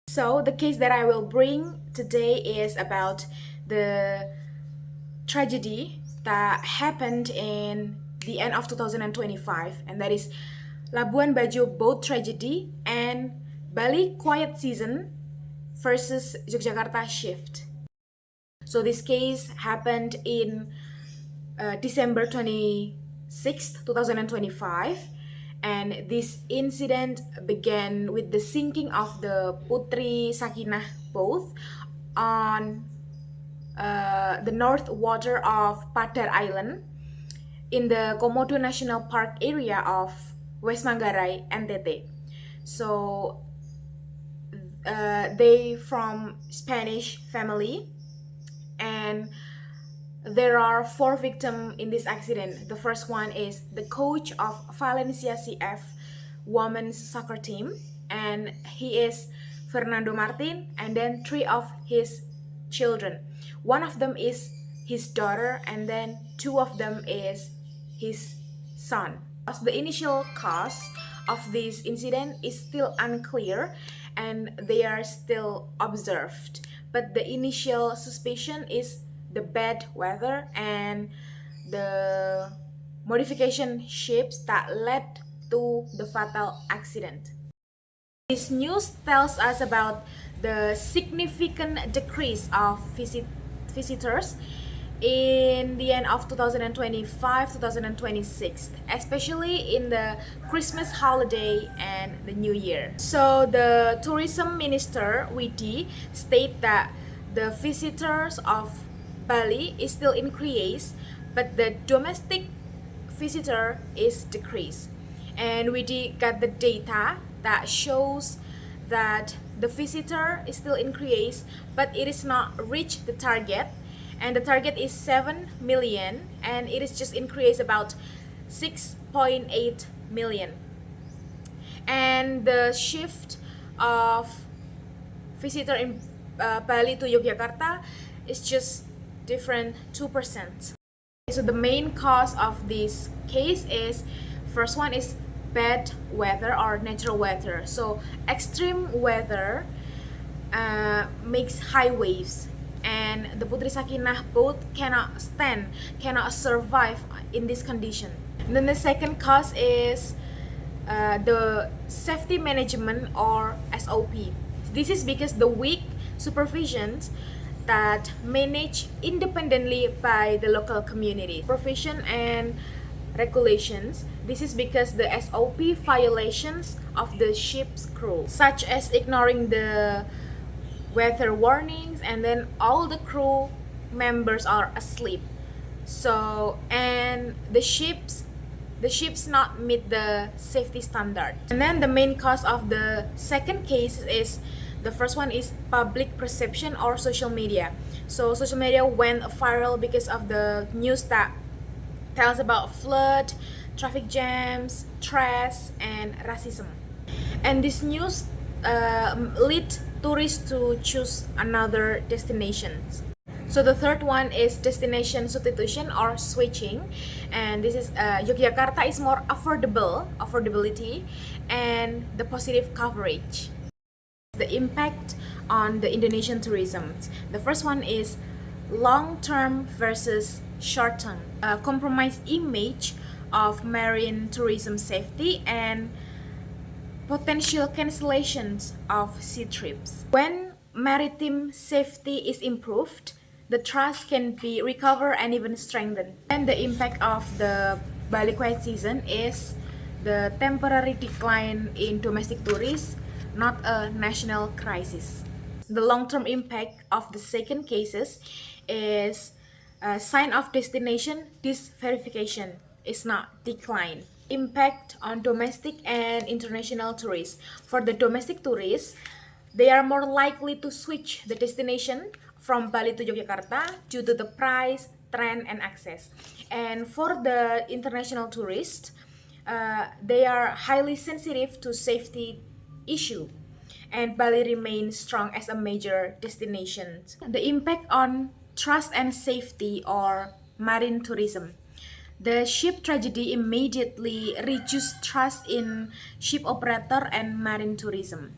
So the case that I will bring today is about the tragedy that happened in the end of 2025, and that is Labuan Bajo boat tragedy and Bali quiet season versus Yogyakarta shift. So this case happened in December 26th, 2025, and this incident began with the sinking of the Putri Sakinah boat on the north water of Padar Island in the Komodo National Park area of West Manggarai, NTT. So they from Spanish family, and there are 4 victims in this accident. The first one is the coach of Valencia CF women's soccer team, and he is Fernando Martin, and then 3 of his children. One of them is his daughter, and then 2 of them is his son. The initial cause of this incident is still unclear and they are still observed, but the initial suspicion is the bad weather and the modification ships that led to the fatal accident. This news tells us about the significant decrease of visitors in the end of 2025-2026, especially in the Christmas holiday and the New Year. So the tourism minister Vita state that the visitors of Bali is still increased, but the domestic visitor is decreased. And we got the data that shows that the visitor is still increased, but it is not reached the target, and the target is 7 million, and it is just increased about 6.8 million. And the shift of visitor in Bali to Yogyakarta is just different 2%. So the main cause of this case is, first one is bad weather or natural weather. So extreme weather makes high waves, and the Putri Sakinah boat cannot survive in this condition. And then the second cause is the safety management or SOP. This is because the weak supervisions that managed independently by the local community. Supervision and regulations. This is because the SOP violations of the ship's crew, such as ignoring the weather warnings, and then all the crew members are asleep. So, and the ships not meet the safety standard. And then the main cause of the second case is, the first one is public perception or social media. So social media went viral because of the news that tells about flood, traffic jams, trash, and racism. And this news lead tourists to choose another destinations. So the third one is destination substitution or switching, and this is Yogyakarta is more affordability, and the positive coverage. The impact on the Indonesian tourism. The first one is long-term versus short-term. Compromised image of marine tourism safety and potential cancellations of sea trips. When maritime safety is improved, the trust can be recovered and even strengthened. And the impact of the Bali quiet season is the temporary decline in domestic tourists, not a national crisis. The long-term impact of the second cases is a sign of destination disverification is not decline. Impact on domestic and international tourists. For the domestic tourists, they are more likely to switch the destination from Bali to Yogyakarta due to the price, trend, and access. And for the international tourists, they are highly sensitive to safety issue, and Bali remains strong as a major destination. The impact on trust and safety or marine tourism. The ship tragedy immediately reduced trust in ship operator and marine tourism.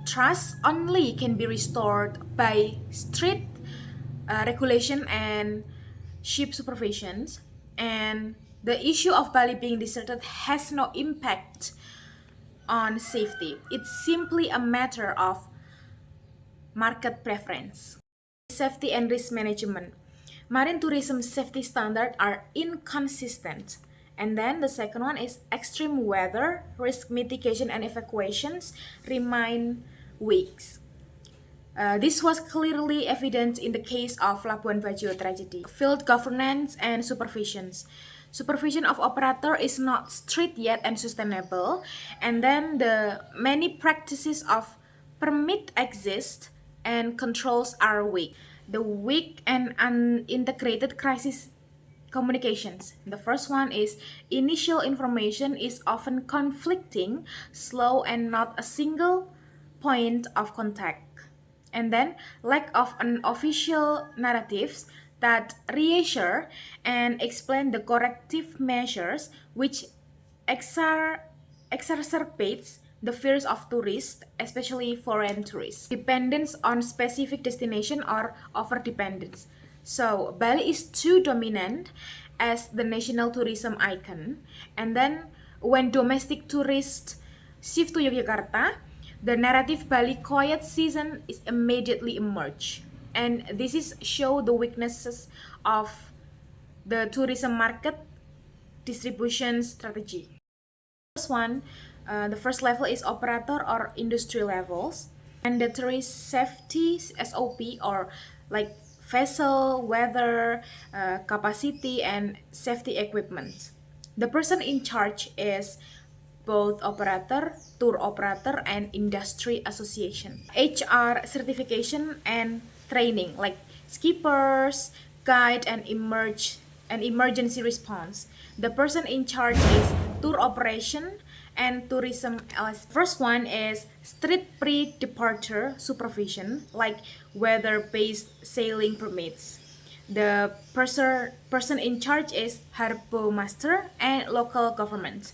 trust only can be restored by strict regulation and ship supervisions, and the issue of Bali being deserted has no impact on safety. It's simply a matter of market preference. Safety and risk management. Marine tourism safety standards are inconsistent. And then the second one is extreme weather, risk mitigation and evacuations remain weak. This was clearly evident in the case of Labuan Bajo tragedy. Field governance and supervisions. Supervision of operator is not strict yet and sustainable, and then the many practices of permit exist and controls are weak. The weak and unintegrated crisis communications. The first one is initial information is often conflicting, slow, and not a single point of contact. And then lack of an official narratives that reassure and explain the corrective measures, which exacerbates the fears of tourists, especially foreign tourists. Dependence on specific destination or over dependence. So Bali is too dominant as the national tourism icon, and then when domestic tourists shift to Yogyakarta, the narrative Bali quiet season is immediately emerge, and this is show the weaknesses of the tourism market distribution strategy. First one, the first level is operator or industry levels. Mandatory safety SOP or like vessel, weather, capacity, and safety equipment. The person in charge is both operator, tour operator, and industry association. HR certification and training like skippers, guide, and emergency response. The person in charge is tour operation and tourism. First one is strict pre-departure supervision, like weather-based sailing permits. The person in charge is harbor master and local government.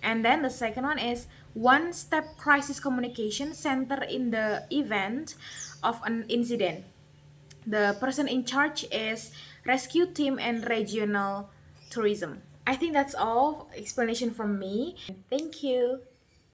And then the second one is one-step crisis communication center in the event of an incident. The person in charge is rescue team and regional tourism. I think that's all explanation from me. Thank you.